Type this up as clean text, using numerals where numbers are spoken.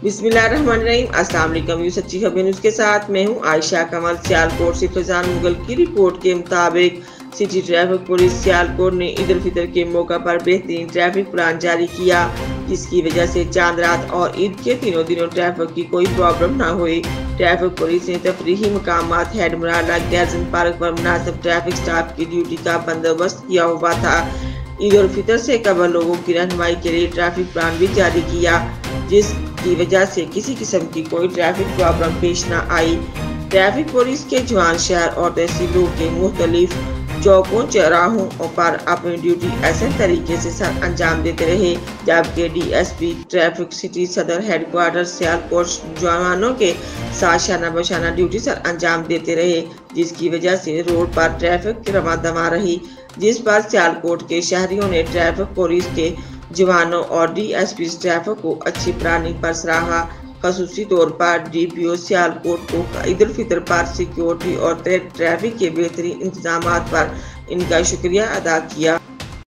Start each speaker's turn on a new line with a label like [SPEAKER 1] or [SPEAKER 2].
[SPEAKER 1] बिस्मिल्लाहिर्रहमानिर्रहीम। अस्सलाम वालेकुम। यू सच्ची खबर न्यूज़ के साथ मैं हूं आयशा कमल। सियालकोट से फैजान मुगल की रिपोर्ट के मुताबिक सिटी ट्रैफिक पुलिस सियालकोट ने ईद उल फितर के मौका पर बेहतरीन ट्रैफिक प्लान जारी किया, जिसकी वजह से चांद रात और ईद के तीनों दिनों ट्रैफिक की कोई प्रॉब्लम न हुई। ट्रैफिक पुलिस ने तफरीही मकामात हेड मुराला गैजन पार्क पर मुनासिब ट्रैफिक स्टाफ की ड्यूटी का बंदोबस्त किया हुआ था। ईद उल फितर से कबल लोगों की रहनुमाई के लिए ट्रैफिक प्लान भी जारी किया, जिसकी वजह से किसी किस्म की कोई ट्रैफिक प्रॉब्लम पेश न आई। ट्रैफिक पुलिस के जवान शहर और तहसीलों के मुख्तलिफ चौकों चौराहों पर अपनी ड्यूटी ऐसे तरीके से सर अंजाम देते रहे, जबकि डीएसपी ट्रैफिक सिटी सदर हेडक्वार्टर सियालकोट जवानों के साथ शाना बशाना ड्यूटी सर अंजाम देते रहे, जिसकी वजह से रोड पर ट्रैफिक रमादमा रही, जिस पर सियालकोट के शहरियों ने ट्रैफिक पुलिस के जवानों और डीएसपी ट्रैफिक को अच्छी प्लानिंग पर सराहा। खसूसी तौर पर डीपीओ सियालकोट को ईद उल फितर पर सिक्योरिटी और ट्रैफिक के बेहतरीन इंतजाम पर इनका शुक्रिया अदा किया।